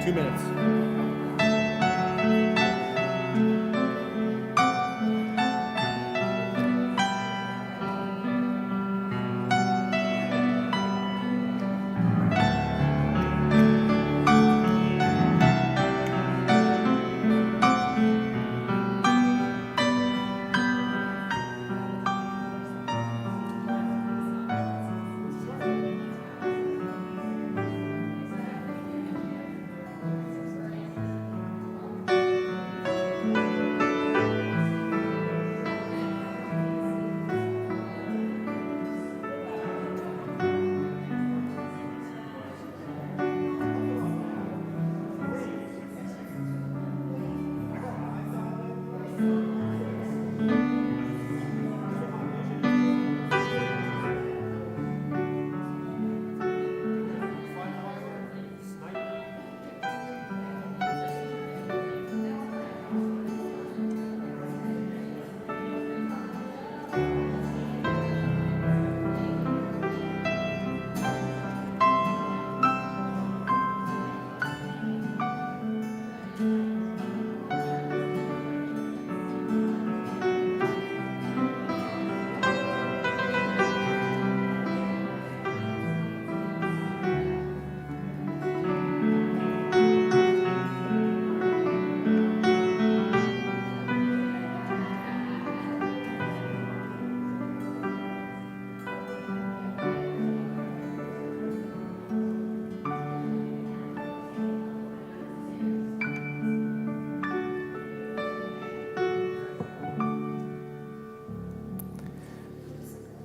2 minutes.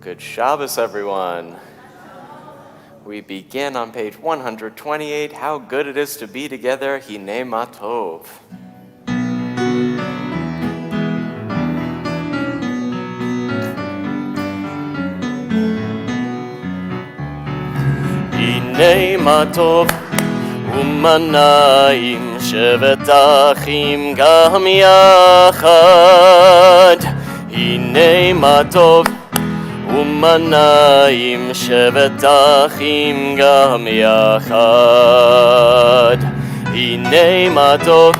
Good Shabbos, everyone. We begin on page 128, How Good It Is to Be Together, Hinei Ma Tov. Hinei Ma Tov, Umanayim Shevet Achim Gam Yachad. Hinei Ma Tov, Umanayim Shevet Achim Gam Yachad. Hinei Ma Tov,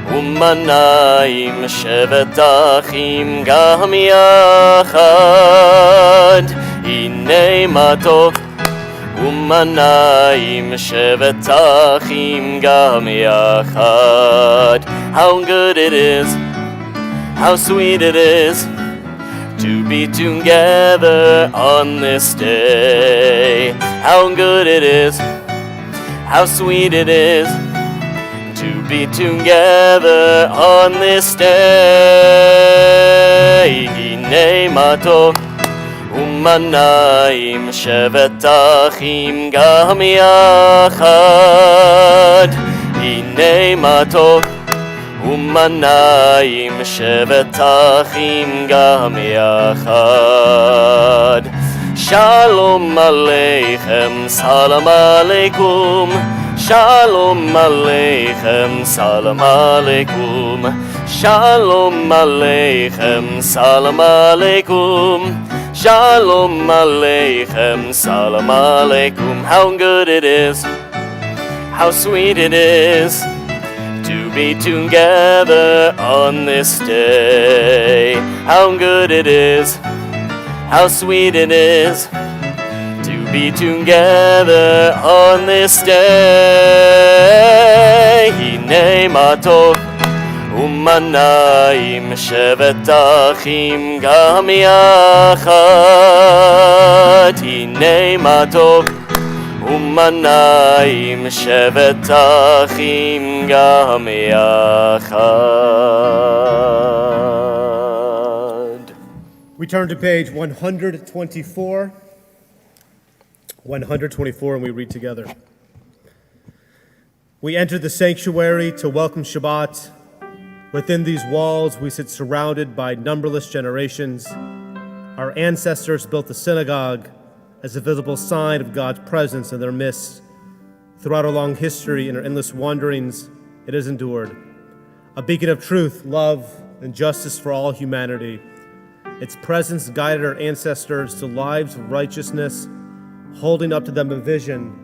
Umanayim Shevet Achim Gam Yachad. Hinei Ma Tov, Umanayim Shevet Achim Gam Yachad. How good it is, how sweet it is to be together on this day. How good it is, how sweet it is to be together on this day. Hinei Ma Tov, Umanayim Shevet Achim Gam Yachad. Hinei Ma Tov, Umanayim Shevet Achim Gam Yachad. Shalom Aleichem, Salam Aleikum. Shalom Aleichem, Salam Aleikum. Shalom Aleichem, Salam Aleikum. Shalom Aleichem, Salam Aleikum. How good it is, how sweet it is to be together on this day. How good it is, how sweet it is to be together on this day. Hinei Ma Tov, Umanayim Shevet Achim Gam Yachad. Hinei Ma Tov, Umanayim Shevet Achim Gam Yachad. We turn to page 124. 124, and we read together. We enter the sanctuary to welcome Shabbat. Within these walls, we sit surrounded by numberless generations. Our ancestors built the synagogue as a visible sign of God's presence in their midst. Throughout our long history and our endless wanderings, it has endured. A beacon of truth, love, and justice for all humanity. Its presence guided our ancestors to lives of righteousness, holding up to them a vision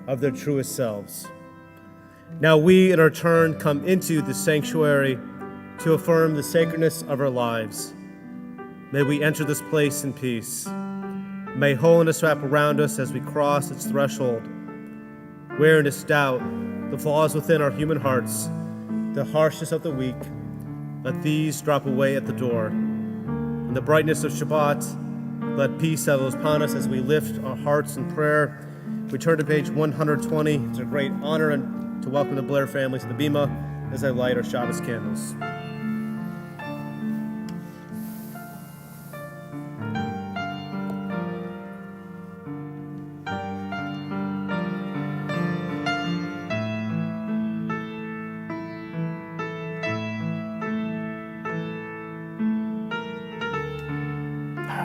of their truest selves. Now we, in our turn, come into the sanctuary to affirm the sacredness of our lives. May we enter this place in peace. May holiness wrap around us as we cross its threshold. Weariness, doubt, the flaws within our human hearts, the harshness of the weak, let these drop away at the door. In the brightness of Shabbat, let peace settle upon us as we lift our hearts in prayer. We turn to page 120. It's a great honor and to welcome the Blair family to the Bima as I light our Shabbos candles.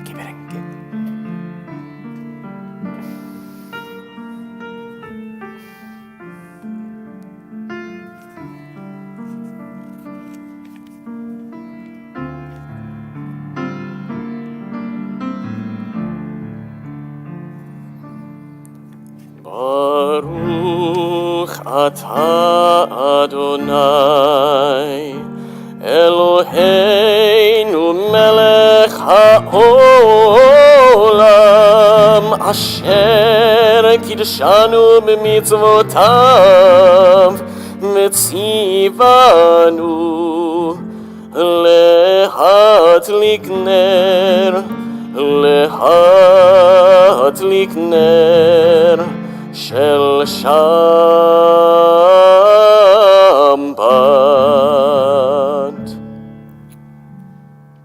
Keep it in. Baruch atah Adonai Eloheinu melech haolam asher kiddushanu b'mitzvotav mitzivanu lehatlik ner shel Shabbat.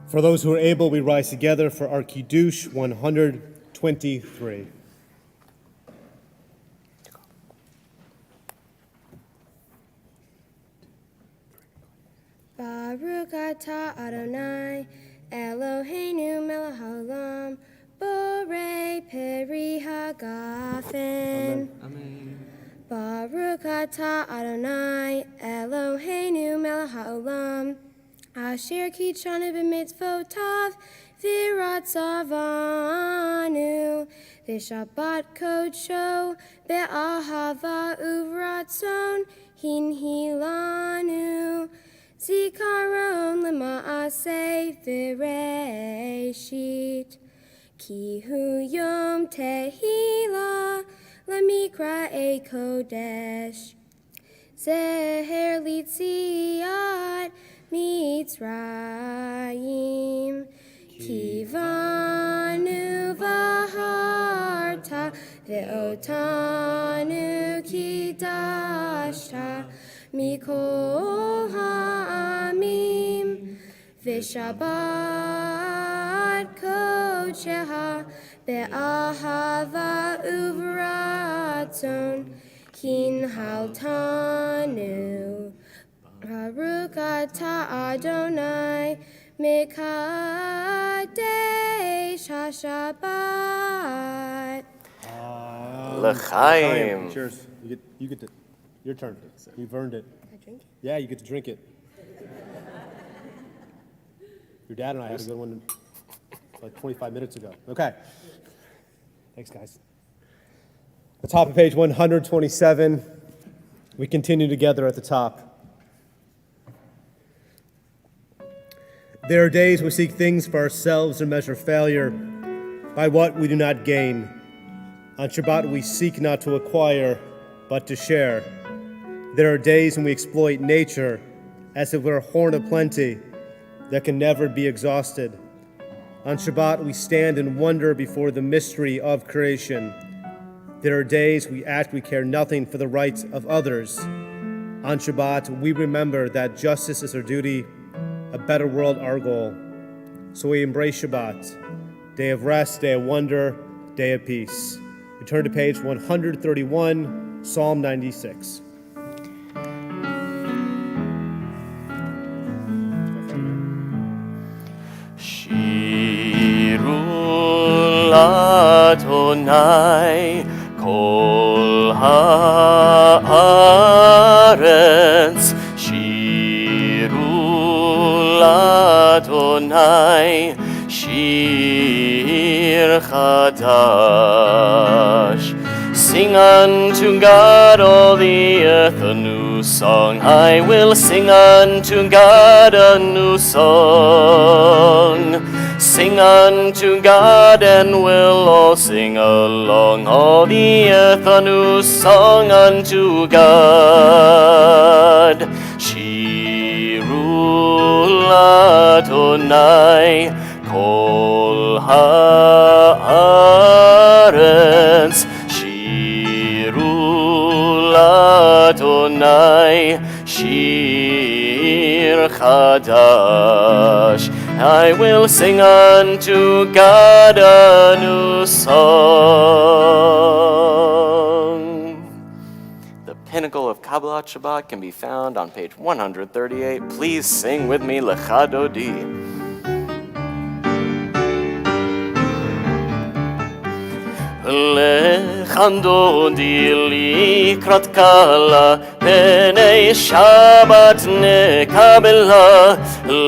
For those who are able, we rise together for our Kiddush 123. Baruch atah Adonai Eloheinu melech haolam borei peri hagafen. Amen. Baruch atah Adonai Eloheinu melech haolam asher kitshanu b'mitzvotav v'ratzavanu v'shabbat kodsho be'ahava uvratzon hinhilanu zikaron lema'aseh v'reshit ki hu yom tehila lemikra kodesh zeher litziat Mitzrayim kivanu vaharta ve'otanu kidashta mikol ha'amim v'shabbat kodsheha be'ahava uvratzon kinhaltanu. Baruch atah Adonai Mekadesh HaShabbat. L'chaim. Cheers. You get to, your turn. You've earned it. I drink it? Yeah, you get to drink it. Your dad and I had a good one like 25 minutes ago. Okay. Thanks, guys. The top of page 127. We continue together at the top. There are days we seek things for ourselves and measure failure by what we do not gain. On Shabbat we seek not to acquire, but to share. There are days when we exploit nature as if we're a horn of plenty that can never be exhausted. On Shabbat we stand in wonder before the mystery of creation. There are days we act we care nothing for the rights of others. On Shabbat we remember that justice is our duty, a better world our goal. So we embrace Shabbat, day of rest, day of wonder, day of peace. We turn to page 131, Psalm 96. Shiru l'Adonai kol haaretz. Adonai shir chadash, sing unto God all the earth a new song. I will sing unto God a new song. Sing unto God and we'll all sing along. All the earth a new song unto God. Shiru Adonai kol haaretz. Shiru Adonai shir chadash. I will sing unto God a new song. The pinnacle of Kabbalat Shabbat can be found on page 138. Please sing with me, Lecha Dodi. Lecha Dodi likrat kala, B'nei Shabbat nekabela.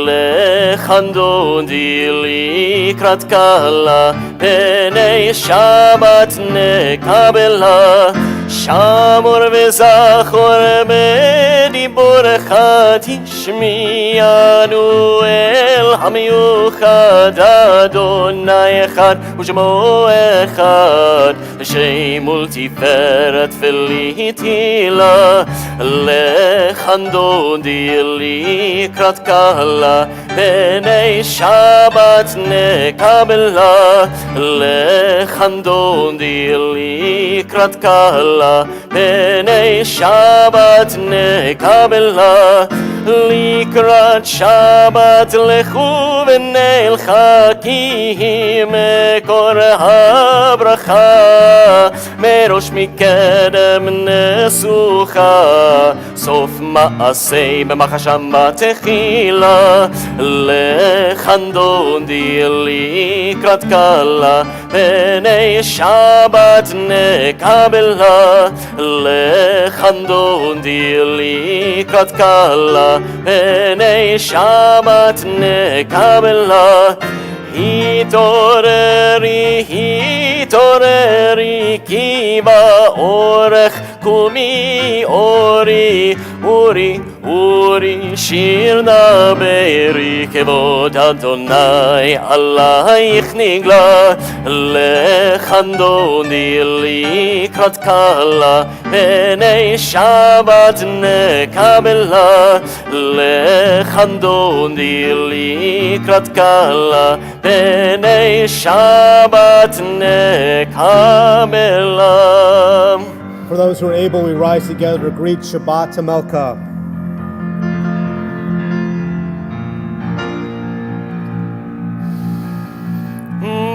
Lecha Dodi likrat kala, B'nei Shabbat nekabela. Shamor v'zachor b'diborecha tishmi'anu el hamiyuchad Adonai echad u'shemo echad Shemul tiferet v'litila Lecha Dodi likrat kala B'nei Shabbat nekabela Lecha Dodi likrat kala B'nei Shabbat nekabela Likrat Shabbat lechu v'nei l'chakim Mekor habracha Merosh mikedem nesucha Sof ma'asei b'machashama techila Lecha Dodi likrat kala B'nei Shabbat nekabela Lecha Dodi likrat kala B'nei Shabbat nekabela Hitoreri, hitoreri, kiva orech kumi ori, uri, uri, shirna beiri, kevod Adonai, alayich nigla, Lecha Dodi likrat kala, B'nei Shabbat nekabela, Lecha Dodi likrat kala, B'nei Shabbat nekabela. For those who are able, we rise together to greet Shabbat Hamelka.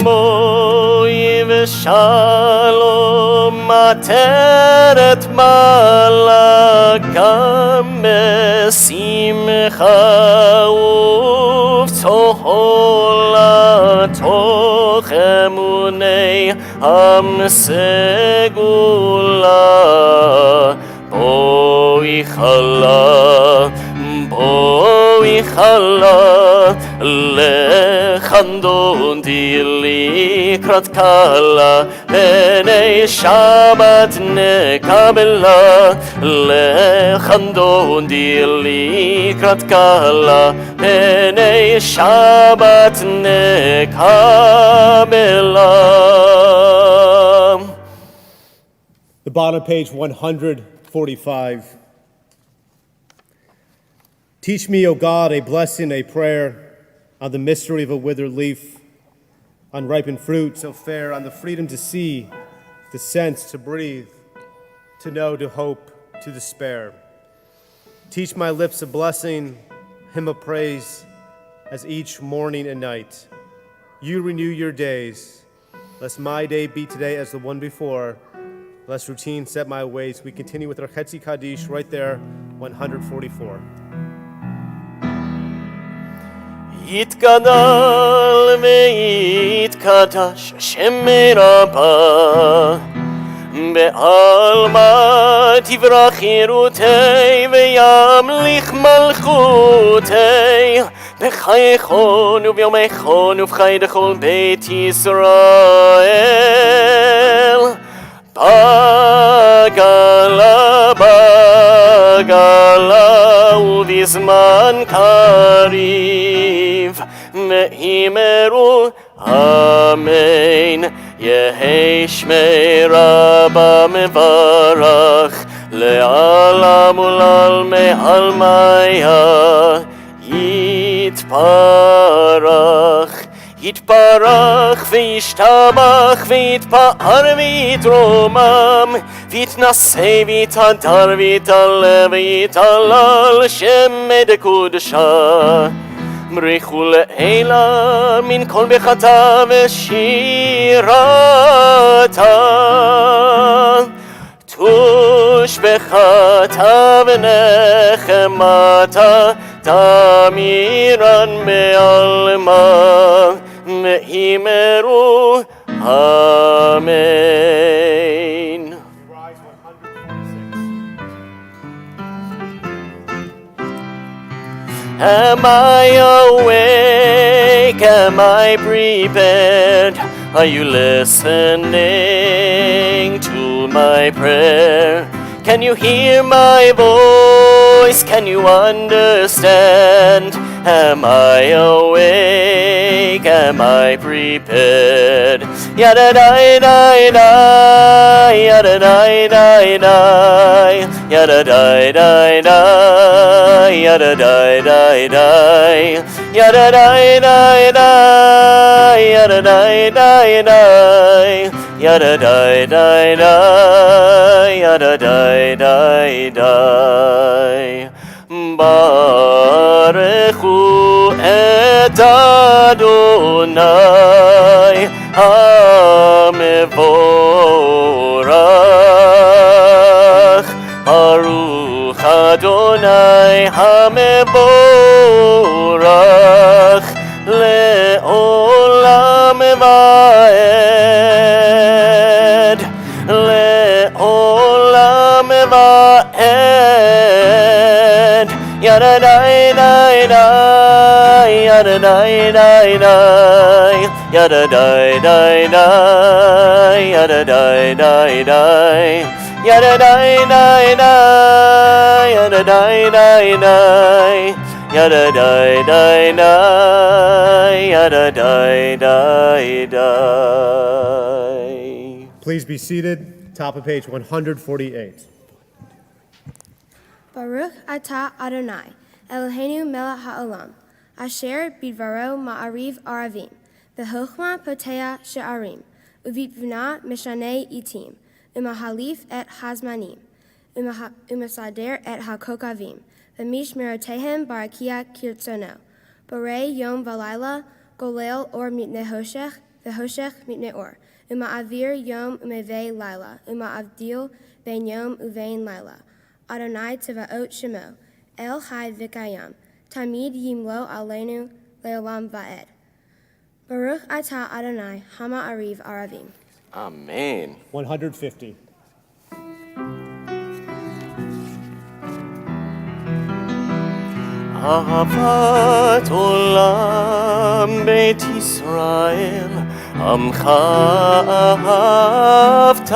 Mo'i v'shalom materet malakam besimcha uv'tohola toch emunei hamsegula Bo'i chala Lecha Dodi likrat kala B'nei Shabbat nekabela Lecha Dodi likrat kala B'nei Shabbat nekabela. The bottom of page 145. Teach me, O God, a blessing, a prayer on the mystery of a withered leaf, on ripened fruit so fair, on the freedom to see, the sense to breathe, to know, to hope, to despair. Teach my lips a blessing, hymn of praise, as each morning and night. You renew your days, lest my day be today as the one before, lest routine set my ways. We continue with our Chetzi Kaddish right there, 144. יתגדל ויתקדש השם מרבה בעלמא תברח חירותי וימליך מלכותי בחייכון וביומייכון ובחי דכל בית ישראל בגלה ובזמן קריב ואמרו אמן. יהי שמי רבה מברך לעולם ולעלמי עלמיה יתברך. יתברך וישתבח ויתפאר ויתרומם ויתנשא ויתהדר ויתעלה ויתהלל שמי דקודשה. ברכו לעילה מן כל בחטא ושירתה תושבחתה ונחמתה תמירן מעלמה ואמרו אמן. Am I awake? Am I prepared? Are you listening to my prayer? Can you hear my voice? Can you understand? Am I awake? Am I prepared? Yada da da da, yada da da da, yada da da da, yada da da da, yada da da da, yada da da da, yada da da da, yada da da da. Baruchu et Adonai HaMevorach. Baruch Adonai HaMevorach le'olam va'ed, le'olam va'ed. Yada da da da, yada da da da, yada da da da, yada da da da, yada da da da, yada da da da, yada da da da, yada da da da. Please be seated. Top of page 148. Baruch atah Adonai, Eloheinu melech haolam, asher bidvaro ma'ariv aravim, v'chochma potea she'arim, uvitbuna mishanei itim, umahalif et hazmanim, umasader et hakokavim, v'mishmerotehem barakia kirtzono, borei yom v'layla, golel or mitne hoshech, v'hoshech mitne or, uma'avir yom umevei laila, uma'avdil vein yom uvein laila. Adonai Tzevaot Shemo, El Chai V'Kayam, Tamid Yimlo Aleinu Leolam Va'ed. Baruch Atah Adonai, Hama Ariv Aravim. Amen. 150. אהבת עולם בית ישראל, עמך אהבת.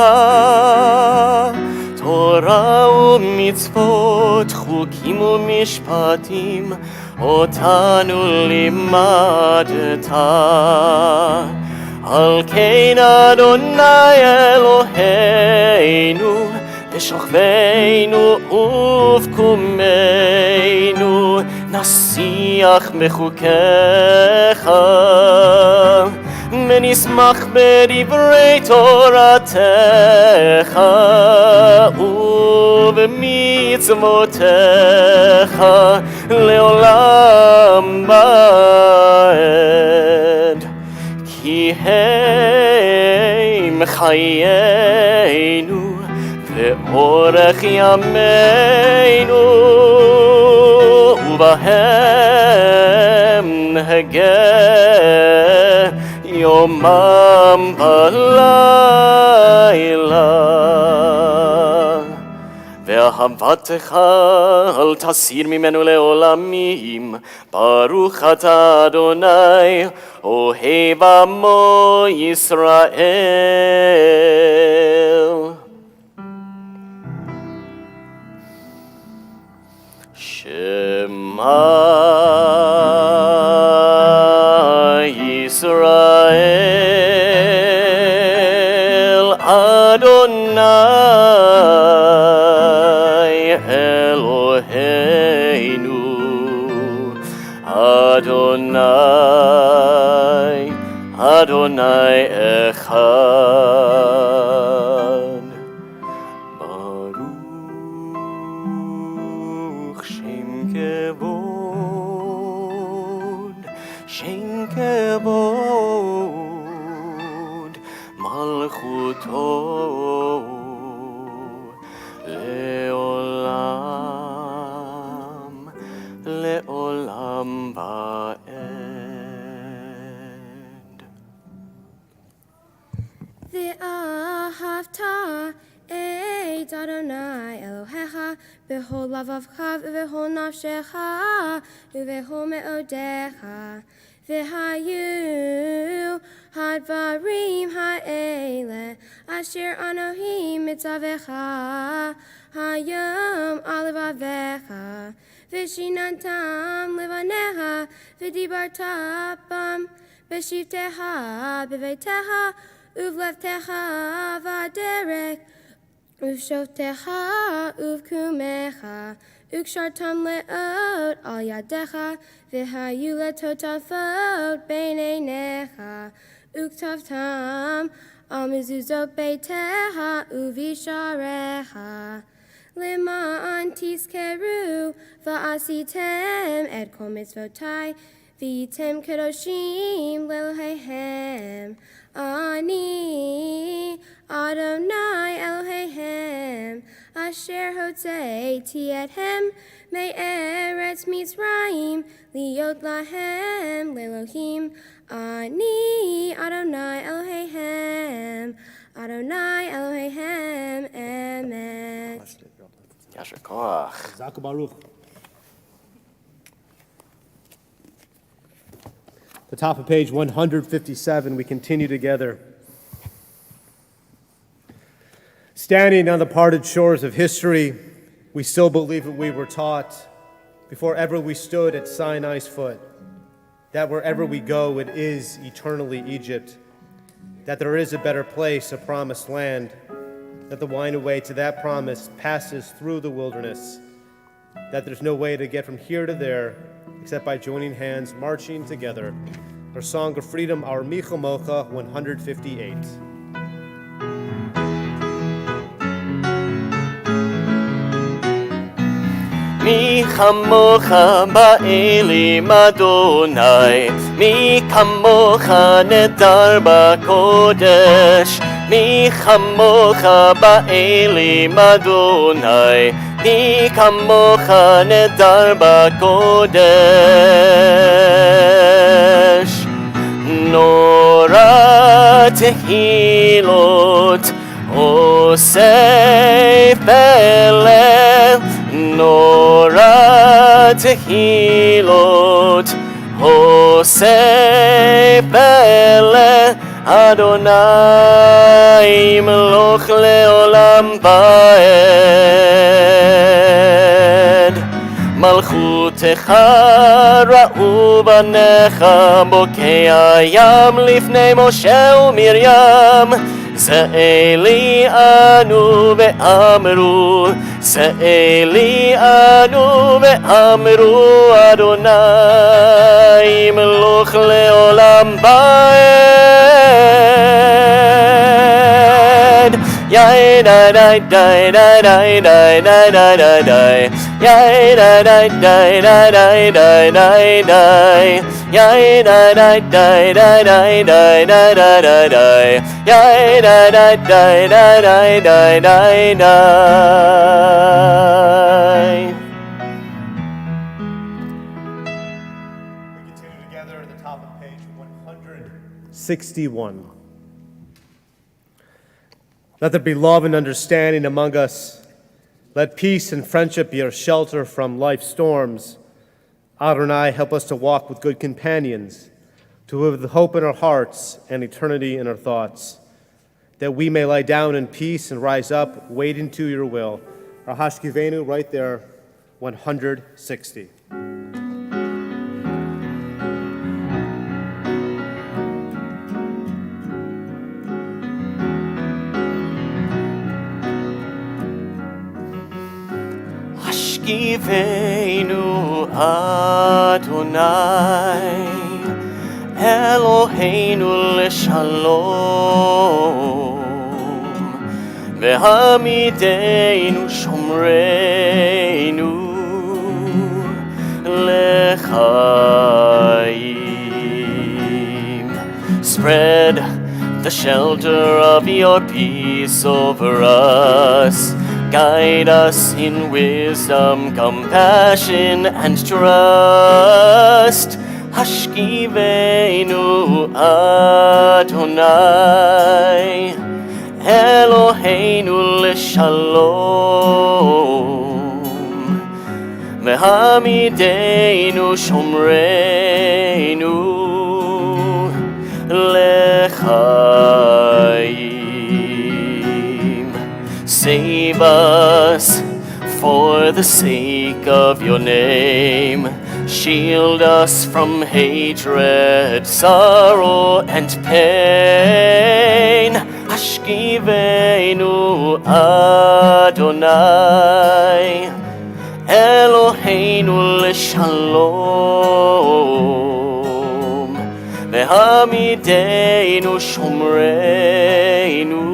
תורה ומצוות, חוקים ומשפטים, אותנו לימדת. על כן אדוני אלוהינו, בשוכבנו ובקומנו, נשיח בחוקיך, ונשמח בדברי תורתך ובמצוותיך לעולם ועד. כי הם חיינו ואורך ימינו, ובהם נהגה יומם בלילה. ואהבתך אל תסיר ממנו לעולמים. ברוך אתה אדוני אוהב עמו ישראל. Shema Yisrael Adonai Eloheinu Adonai Echad Baruch Shem Kevod Malchuto Leolam Va'ed. Ve'ahavta et Adonai Elohecha b'chol lavavcha v'chol nafshecha v'chol me'odecha v'hayu hadvarim ha'ele asher anohi mitzavecha hayom alevavecha v'shinantam levanecha v'dibartabam b'shivtecha b'veitecha uvlevtecha v'derek uvshoftecha uvkumecha ukshartam leot al yadecha v'hayu letotafot beineinecha uktavtam al mezuzot beitecha uvisharecha Leman tiskeru va'asitem et kol mitzvotai v'yitem kedoshim leloheihem Ani Adonai Eloheihem Asher hotzeiti ethem me'eretz Mitzrayim liot lahem lelohim Ani Adonai Eloheihem Adonai Eloheihem Emet. Yasher Koach. Zaku Baruch. The top of page 157, we continue together. Standing on the parted shores of history, we still believe what we were taught before ever we stood at Sinai's foot, that wherever we go, it is eternally Egypt, that there is a better place, a promised land, that the winding way to that promise passes through the wilderness, that there's no way to get from here to there except by joining hands, marching together. Our Song of Freedom, our Micha Mocha 158. Mi kamocha ba'elim Adonai, mi kamocha nedar ba'kodesh, mi kamocha ba'elim Adonai, mi kamocha nedar ba'kodesh. Nora tehilot, osei pelel, Nora tehilot, Hosei pele, Adonai meloch leolam vaed. Malchutecha ra'u banecha, bokei hayam lifnei Moshe u'Miriam. Se'eli anu ve'amru, Se'eli anu ve'amru, Adonai meloch leolam vaed. Yai dai dai dai dai dai dai dai dai dai dai. Yai dai dai dai dai dai dai dai dai. Yai dai dai dai dai dai dai dai dai dai dai. Yai dai dai dai dai dai dai dai dai. We continue together at the top of page 161. Let there be love and understanding among us. Let peace and friendship be our shelter from life's storms. Adonai, help us to walk with good companions, to live with hope in our hearts and eternity in our thoughts, that we may lie down in peace and rise up, waiting to your will. Our Hashkivenu right there 160. Hashkivenu Adonai Eloheinu l'shalom Ve'hamidenu shomreinu lechaim. Spread the shelter of your peace over us. Guide us in wisdom, compassion, and trust. Hashkivenu Adonai Eloheinu l'shalom Ve'hamidenu shomreinu lechaim. Save us for the sake of your name. Shield us from hatred, sorrow, and pain. Hashkivenu Adonai Eloheinu l'shalom Ve'hamidenu shomreinu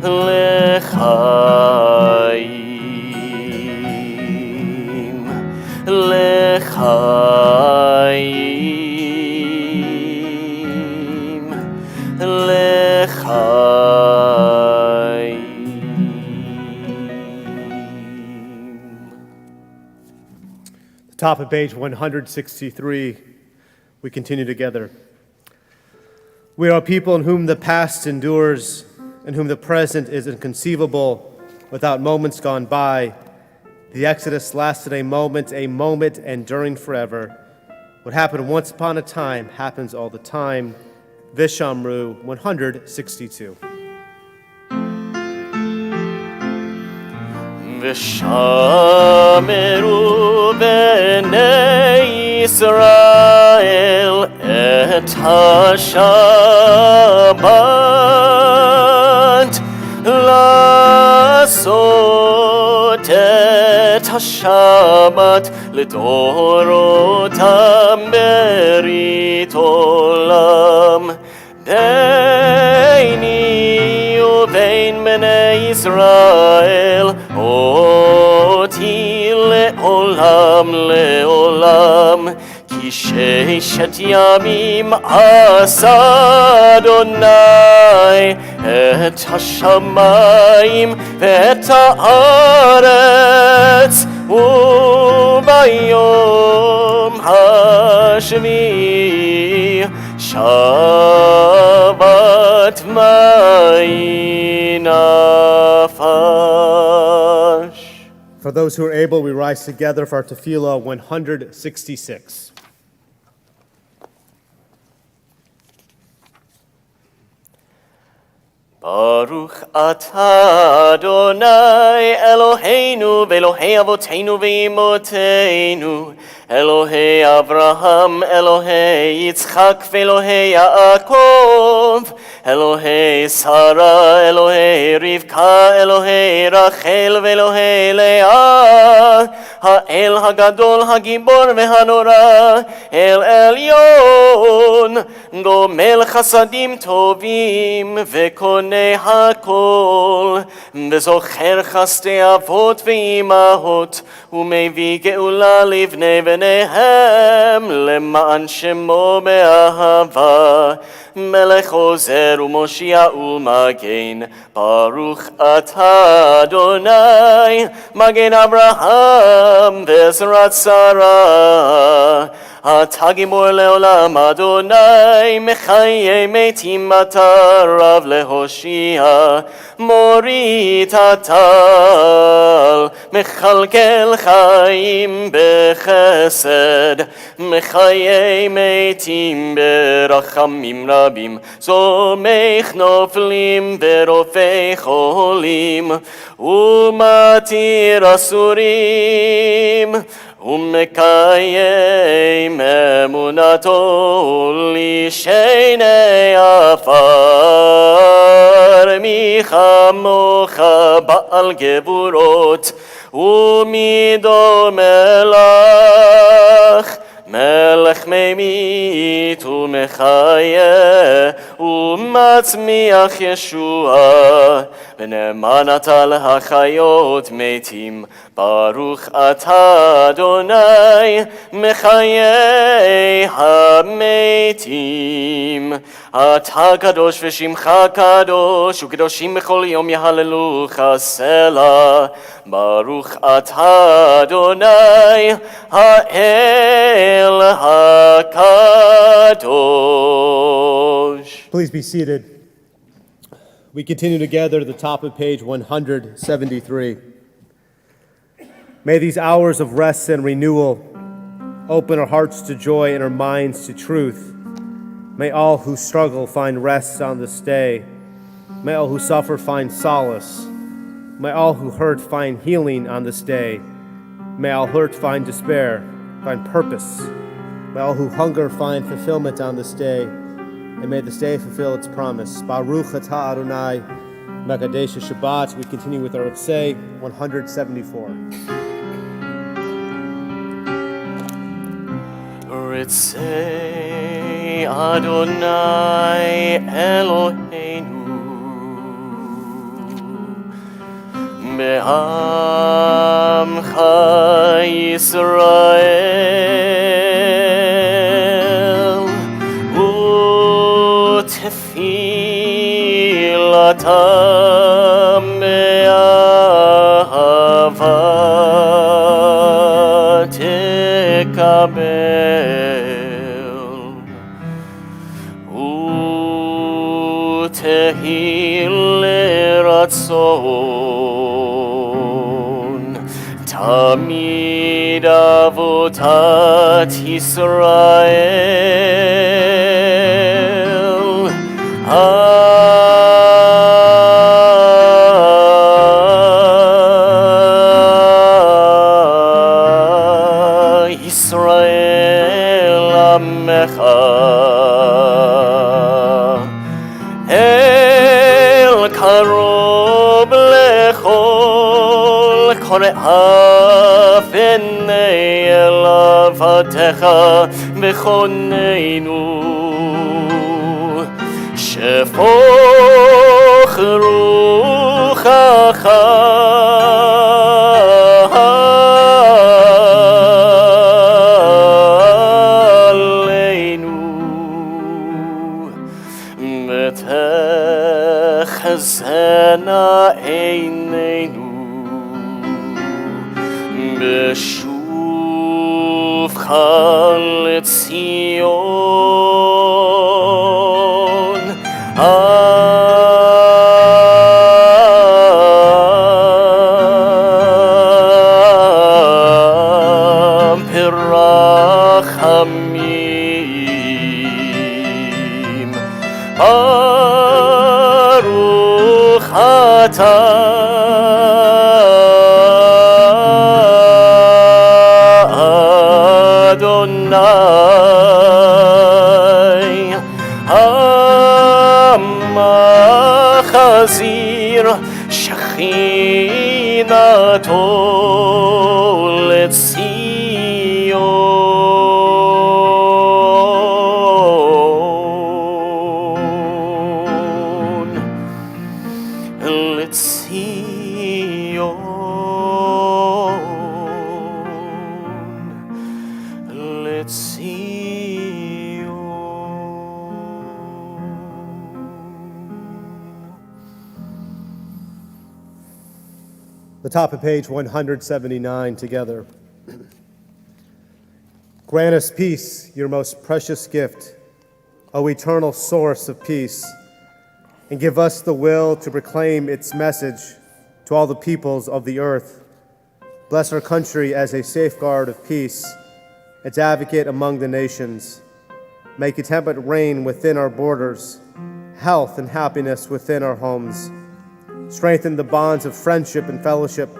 lechaim. Lechaim, lechaim. The top of page 163, we continue together. We are a people in whom the past endures, in whom the present is inconceivable, without moments gone by. The Exodus lasted a moment enduring forever. What happened once upon a time happens all the time. Vishamru 162. Vishameru b'nei Yisrael et ha-Shabbat לעשות את השבת לדורותם ברית עולם ביני ובין בני ישראל אותי לעולם לעולם כי ששת ימים עשה אדוני את השמיים ואת הארץ וביום השביעי שבת מי נפש. For those who are able, we rise together for our tefillah 166. Baruch atah Adonai Eloheinu v'Elohei Avoteinu v'Imotenu Elohei Avraham, Elohei Yitzchak v'Elohei Yaakov Elohei Sarah, Elohei Rivka, Elohei Rachel v'Elohei Leah Ha'el Hagadol Hagibor v'Hanora El Elyon Gomel Chasadim Tovim v'Koneh הכל וזוכר חסדי אבות ואימהות ומביא גאולה לבני בניהם למען שמו באהבה מלך עוזר ומושיע ומגן ברוך אתה אדוני מגן אברהם ועזרת שרה אתה גיבור לעולם אדוני, מחיי מתים אתה רב להושיע, מוריד הטל, מכלכל חיים בחסד, מחיי מתים ברחמים רבים, זומך נופלים ורופא חולים, ומתיר אסורים, ומקיים אמונתו לשני עפר, מי כמוך בעל גבורות ומידו מלך, מלך ממית ומחיה ומצמיח ישועה, ונאמן אתה להחיות מתים, ברוך אתה אדוני מחיי המתים. אתה קדוש ושמך קדוש, וקדושים בכל יום יהללוך סלה, ברוך אתה אדוני האל הקדוש. Please be seated. We continue together to the top of page 173. May these hours of rest and renewal open our hearts to joy and our minds to truth. May all who struggle find rest on this day. May all who suffer find solace. May all who hurt find healing on this day. May all hurt find despair, find purpose. May all who hunger find fulfillment on this day. And may this day fulfill its promise. Baruch atah Adonai, Mekadesh Shabbat. We continue with our Say 174. Ritzei Adonai Eloheinu Be'amcha Yisrael U'tefilatam be'ahava tekabel U'tehil l'ratzon Tamid avotat Yisrael Yisrael Amecha El Karob Lechol Kore'af Enei Elavatecha V'choneinu Shefoch Ruchacha Aleinu V'techzena Eineinu B'shuvcha l'Tzion Pirachamim Baruch atah Adonai Hamachazir Shechinato The top of page 179 together. Grant us peace, your most precious gift, O eternal source of peace, and give us the will to proclaim its message to all the peoples of the earth. Bless our country as a safeguard of peace, its advocate among the nations. Make contentment reign within our borders, health and happiness within our homes. Strengthen the bonds of friendship and fellowship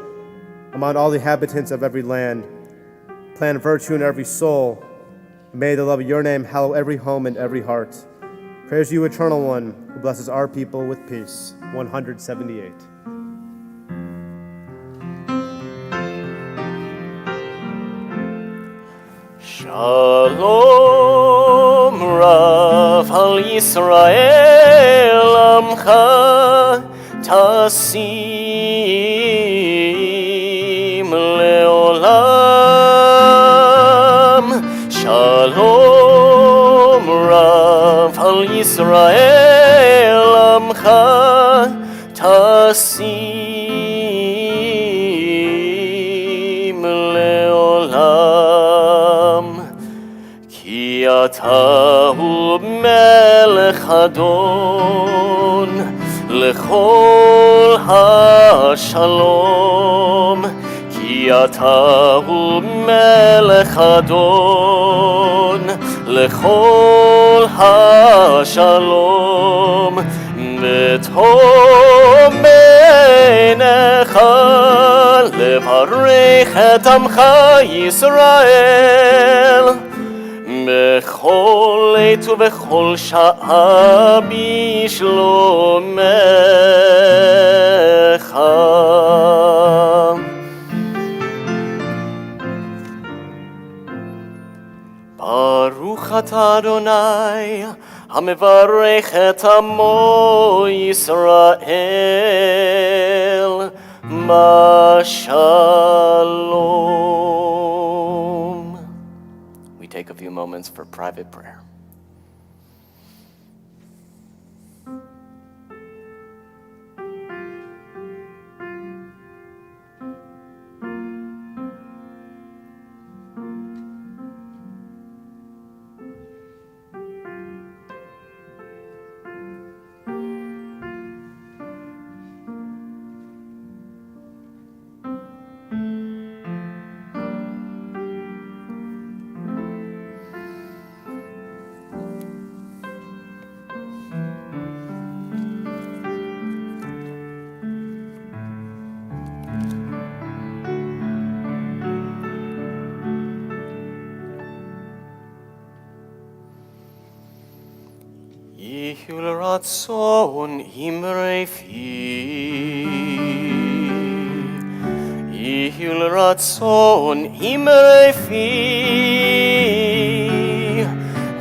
among all the inhabitants of every land. Plant virtue in every soul, and may the love of your name hallow every home and every heart. Praise you, Eternal One, who blesses our people with peace. 178. Shalom Rav al Yisrael Amcha Tasim Leolam. Shalom Rav al Yisrael Amcha Tasim Leolam. Ki atahu melech adon lechol ha-shalom. Ki atahu melech adon lechol ha-shalom. V'tom beinecha levarech et amcha Yisrael. בכל עת ובכל שעה בשלומך. ברוך אתה אדוני המברך את עמו ישראל בשלום. We take a few moments for private prayer. Yihul ratzon imrei fi, Yihul ratzon imrei fi,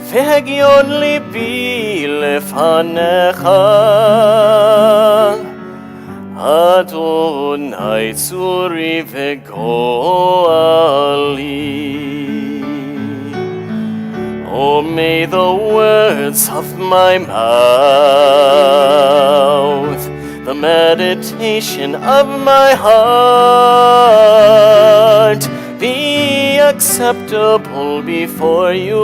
Ve'hagion libi lefanecha, Adonai tzuri ve'goali. Oh, may the words of my mouth, the meditation of my heart, be acceptable before you,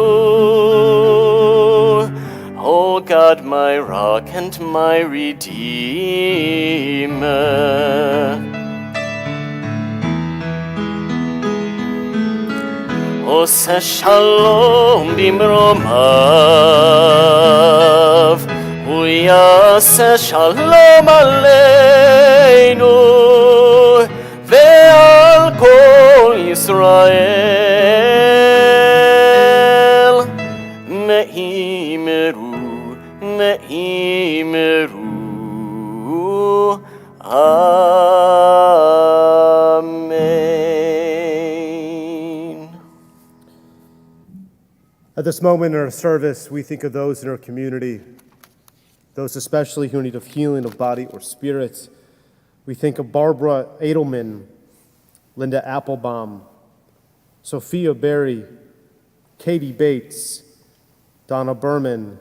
O God, my rock and my redeemer. Oseh shalom bimromav, hu yaseh shalom aleinu, ve'al kol Yisrael, me'imeru, me'imeru, amen. At this moment in our service, we think of those in our community, those especially who need of healing of body or spirit. We think of Barbara Edelman, Linda Applebaum, Sophia Berry, Katie Bates, Donna Berman,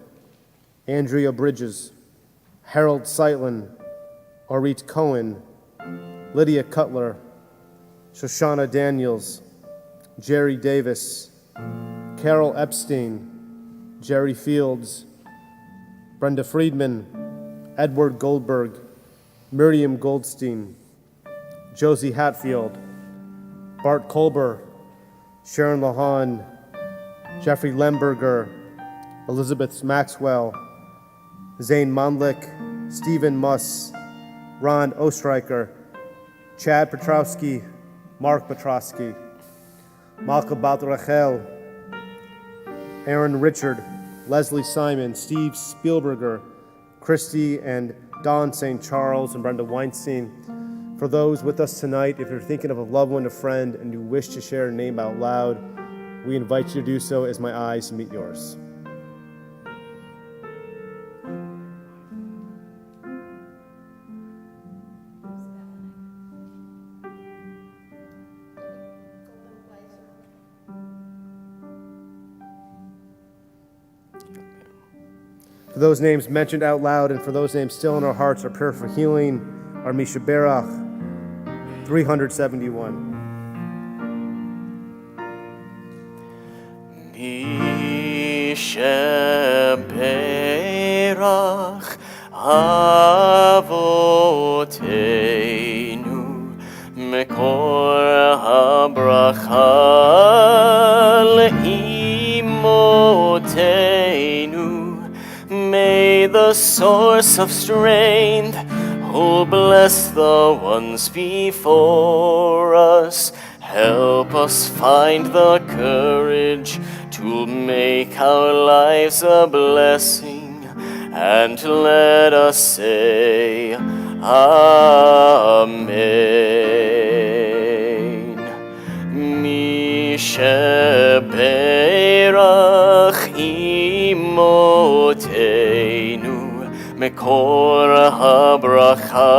Andrea Bridges, Harold Seitlin, Arit Cohen, Lydia Cutler, Shoshana Daniels, Jerry Davis, Carol Epstein, Jerry Fields, Brenda Friedman, Edward Goldberg, Miriam Goldstein, Josie Hatfield, Bart Kolber, Sharon Lahan, Jeffrey Lemberger, Elizabeth Maxwell, Zane Mondlik, Stephen Muss, Ron Ostreicher, Chad Petrowski, Mark Petrowski, Malka Bat Rachel, Aaron Richard, Leslie Simon, Steve Spielberger, Christy and Don St. Charles, and Brenda Weinstein. For those with us tonight, if you're thinking of a loved one, a friend, and you wish to share a name out loud, we invite you to do so as my eyes meet yours. For those names mentioned out loud and for those names still in our hearts, our prayer for healing, our Misha Berach, 371. Misha Berach Avoteinu Mekor HaBracha Le'imoteinu. May the source of strength, who bless the ones before us, help us find the courage to make our lives a blessing, and let us say, Amen. Misha Berach Imoteinu Mekor HaBracha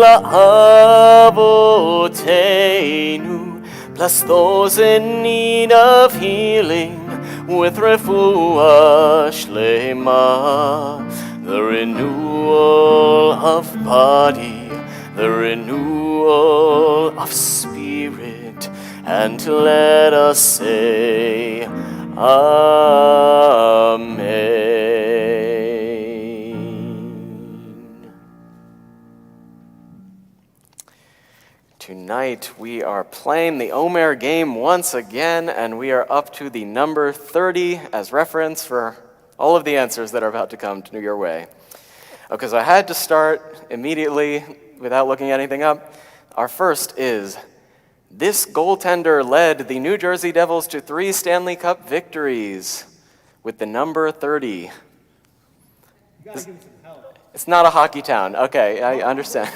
La'avoteinu. Bless those in need of healing with refuah shlema, the renewal of body, the renewal of spirit, and let us say, Amen. Tonight we are playing the Omer game once again, and we are up to the number 30 as reference for all of the answers that are about to come to your way. Okay, so I had to start immediately without looking anything up. Our first is, this goaltender led the New Jersey Devils to 3 Stanley Cup victories with the number 30. You gotta give him some help. It's not a hockey town. Okay, I understand.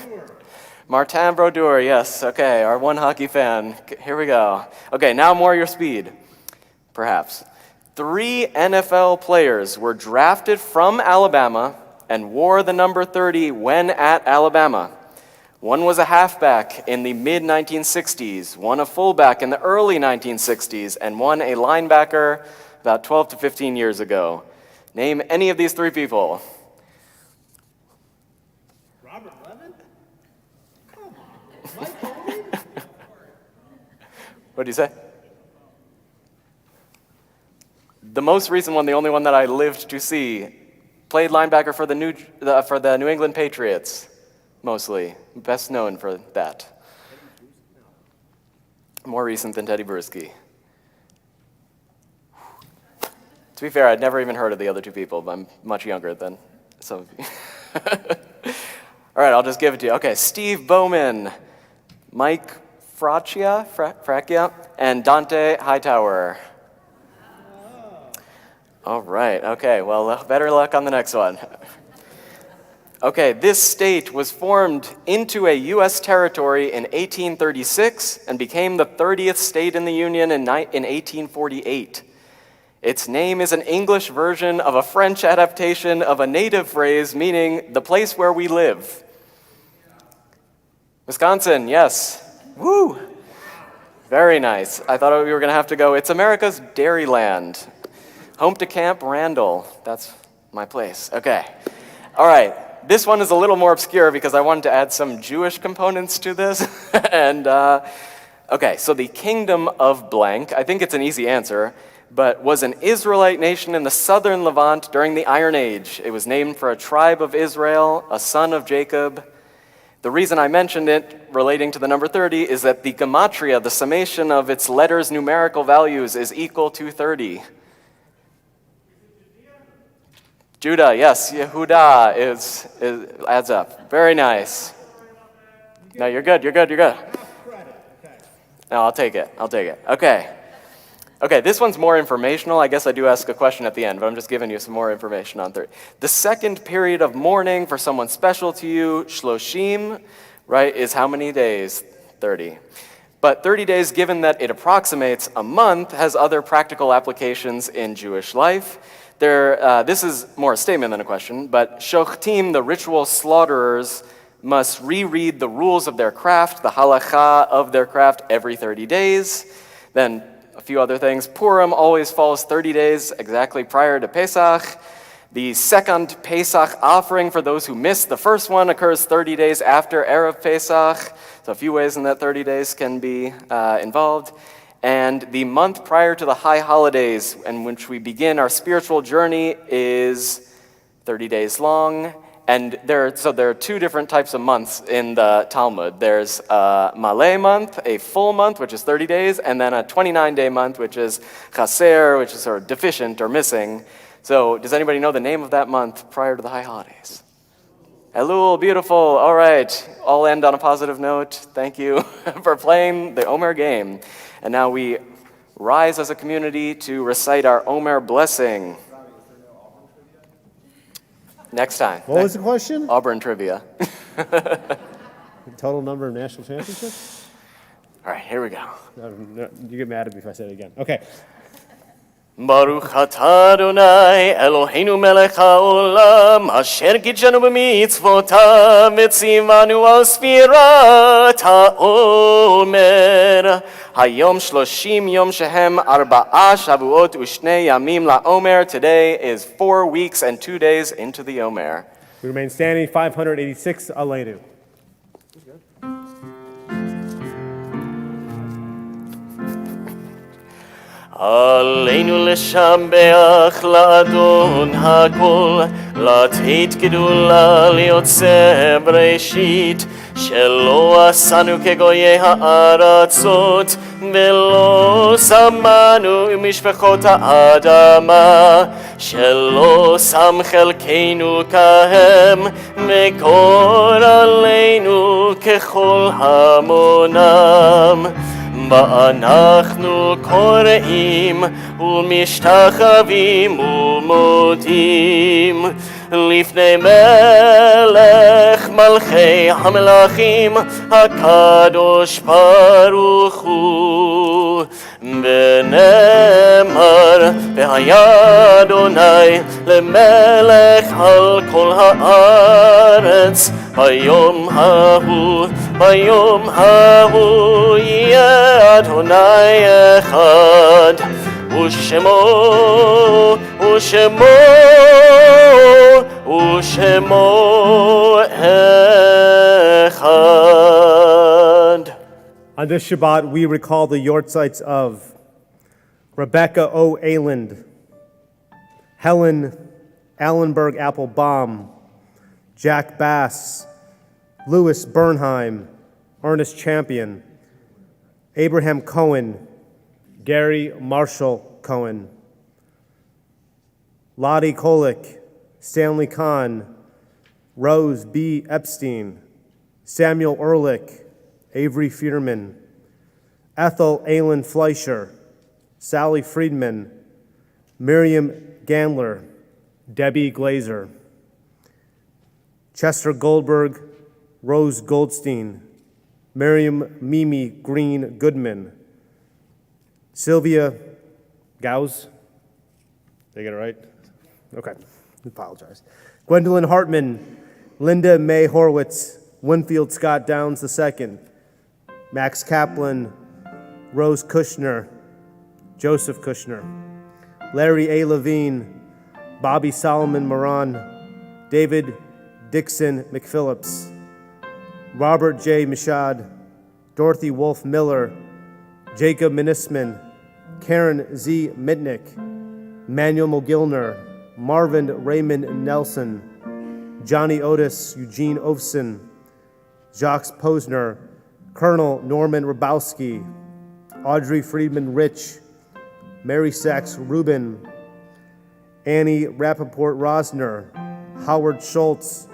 Martin Brodeur, yes. Okay, our one hockey fan. Here we go. Okay, now more your speed, perhaps. 3 NFL players were drafted from Alabama and wore the number 30 when at Alabama. One was a halfback in the mid-1960s, one a fullback in the early 1960s, and one a linebacker about 12 to 15 years ago. Name any of these 3 people. Robert Levin? Come on. Mike Hogan? What did you say? The most recent one, the only one that I lived to see, played linebacker for the New England Patriots, mostly. Best known for that. More recent than Teddy Bruschi. To be fair, I'd never even heard of the other 2 people, but I'm much younger than some of you. All right, I'll just give it to you. Okay, Steve Bowman, Mike Fracchia, and Dante Hightower. All right, okay, well, better luck on the next one. Okay, this state was formed into a U.S. territory in 1836 and became the 30th state in the Union in 1848. Its name is an English version of a French adaptation of a native phrase meaning the place where we live. Wisconsin, yes. Woo! Very nice. I thought we were going to have to go, it's America's Dairyland. Home to Camp Randall. That's my place. Okay. All right. This one is a little more obscure because I wanted to add some Jewish components to this. And, Okay, so the kingdom of blank, I think it's an easy answer, but was an Israelite nation in the southern Levant during the Iron Age. It was named for a tribe of Israel, a son of Jacob. The reason I mentioned it relating to the number 30 is that the gematria, the summation of its letters' numerical values, is equal to 30. Judah, yes, Yehuda adds up. Very nice. No, you're good. No, I'll take it. Okay, this one's more informational. I guess I do ask a question at the end, but I'm just giving you some more information on 30. The second period of mourning for someone special to you, shloshim, right, is how many days? 30. But 30 days, given that it approximates a month, has other practical applications in Jewish life. This is more a statement than a question, but shochtim, the ritual slaughterers, must reread the rules of their craft, the halacha of their craft, every 30 days. Then a few other things. Purim always falls 30 days exactly prior to Pesach. The second Pesach offering for those who missed the first one occurs 30 days after Erev Pesach. So a few ways in that 30 days can be involved. And the month prior to the high holidays, in which we begin our spiritual journey, is 30 days long. And there are two different types of months in the Talmud. There's a Maleh month, a full month, which is 30 days, and then a 29-day month, which is Chaser, which is sort of deficient or missing. So does anybody know the name of that month prior to the high holidays? Elul, beautiful. All right, all end on a positive note. Thank you for playing the Omer game. And now we rise as a community to recite our Omer blessing. Next time. What was the question? Auburn trivia. Total number of national championships? All right, here we go. No, you get mad at me if I say it again. Okay. Baruch atah Adonai Eloheinu melech haolam asher gidshanu b'mitzvotav v'tzivanu al sfirat ha'omer hayom shloshim yom shehem arba'a shavuot u'shnei yamim la'omer. Today is 4 weeks and 2 days into the Omer. We remain standing, 586 Aleinu. עלינו לשבח לאדון הכל, לתת גדולה ליוצא בראשית, שלא עשנו כגויי הארצות, ולא שמנו משפחות האדמה, שלא שם חלקנו כהם, וקור עלינו ככל המונם. ואנחנו קוראים ומשתחווים ומודים לפני מלך מלכי המלכים הקדוש ברוך הוא. ונאמר והיה אדוני למלך על כל הארץ ביום ההוא יהיה אדוני אחד ושמו אחד. On this Shabbat, we recall the yortzites of Rebecca O. Ayland, Helen Allenberg Applebaum, Jack Bass, Louis Bernheim, Ernest Champion, Abraham Cohen, Gary Marshall Cohen, Lottie Kolick, Stanley Kahn, Rose B. Epstein, Samuel Ehrlich, Avery Fierman, Ethel Aylin Fleischer, Sally Friedman, Miriam Gandler, Debbie Glazer, Chester Goldberg, Rose Goldstein, Miriam Mimi Green Goodman, Sylvia Gauss, did I get it right? Okay, I apologize. Gwendolyn Hartman, Linda May Horwitz, Winfield Scott Downs II, Max Kaplan, Rose Kushner, Joseph Kushner, Larry A. Levine, Bobby Solomon Moran, David Dixon McPhillips, Robert J. Mishad, Dorothy Wolf Miller, Jacob Minisman, Karen Z. Mitnick, Manuel Mogilner, Marvin Raymond Nelson, Johnny Otis, Eugene Ofson, Jacques Posner, Colonel Norman Rabowski, Audrey Friedman Rich, Mary Sachs Rubin, Annie Rappaport Rosner, Howard Schultz,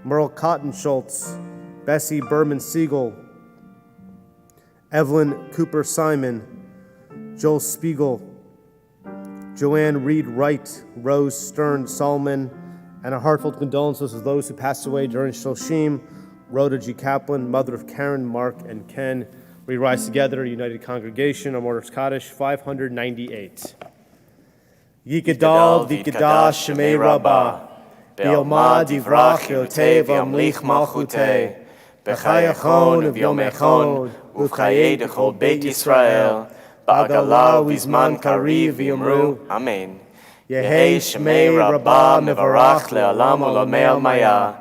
Merle Cotton Schultz, Bessie Berman Siegel, Evelyn Cooper Simon, Joel Spiegel, Joanne Reed Wright, Rose Stern Solomon, and our heartfelt condolences to those who passed away during Shloshim, Rhoda G. Kaplan, mother of Karen, Mark, and Ken. We rise together, United Congregation, on Mortis Kaddish 598. Yikadal v'ikadash shemei rabbah, Be'omad yivrach yotei v'amlich malchutei, B'chayachon v'yomechon, Uv'chayei dechol Beit Yisrael, Ba'agala v'izman kariv v'yomru, Amen. Yehei shemei rabbah mevarach le'alam olamei al-maya,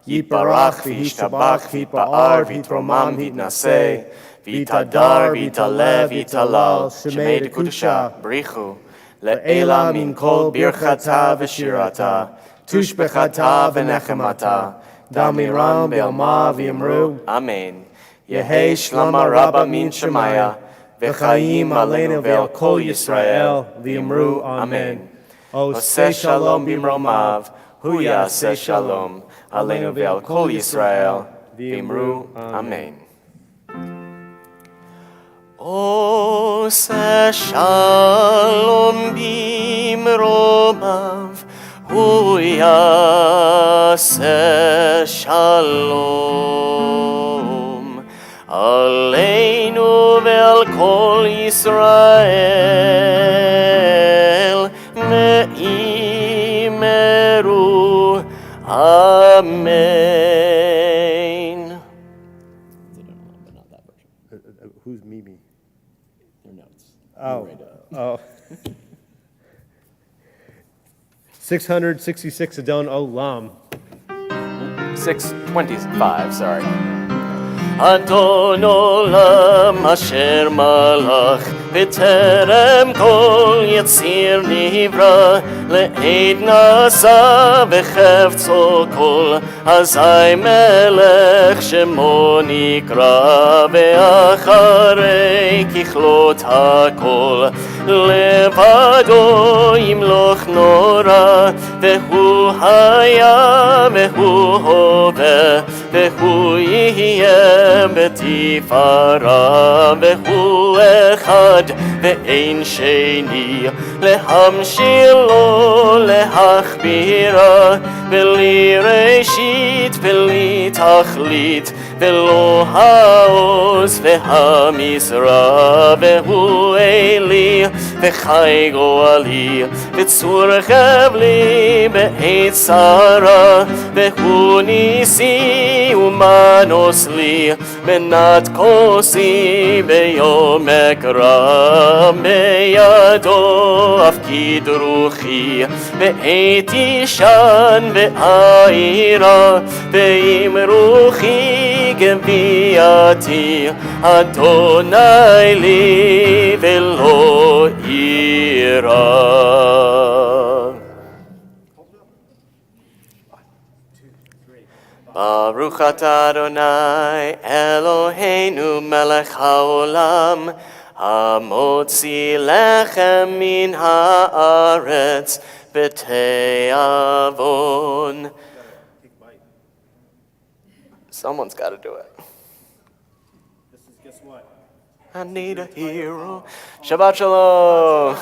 Yitbarach v'yishtabach v'yitba'ar v'yitromam v'yitnaseh, V'yitadar v'yitalev v'yitalal shemei dekudusha, Brichu. Le'ela min kol birchata v'shirata, tushbechata v'nechemata, damiram be'alma v'yimru, Amen. Yehei shlama rabba min shemaya, v'chaim aleinu ve'al kol Yisrael, v'yimru, Amen. Oseh shalom bimromav, hu yaseh shalom, aleinu ve'al kol Yisrael, v'yimru, Amen. Oseh shalom bimromav, hu yaseh shalom, aleinu ve'al kol Yisrael, ve'imeru, Amen. Who's Mimi? Your notes. Oh. 666 Adon Olam. 625, sorry. Adon olam asher malach b'terem kol yetzir nivra le'ed nasa v'chefzo kol azai melech shemo nikra ve'acharei kichlot hakol levado yimloch nora ve'hu haya ve'hu hove ve'hu yihye בתפארה והוא אחד ואין שני להמשיל לו להכבירה בלי ראשית בלי תכלית ולא העוז והמשרה והוא אלי וחי גואלי וצור חבלי בעת צרה והוא ניסי ומנוס לי מנת כוסי ביום אקרא בידו אפקיד רוחי בעת ישן ועירה ועם רוחי גבייתי אדוני לי ולא יירא. Baruch atah Adonai Eloheinu melech haolam hamotzi lechem min haaretz b'te'avon. Someone's got to do it. This is, guess what? I need a hero. Shabbat shalom.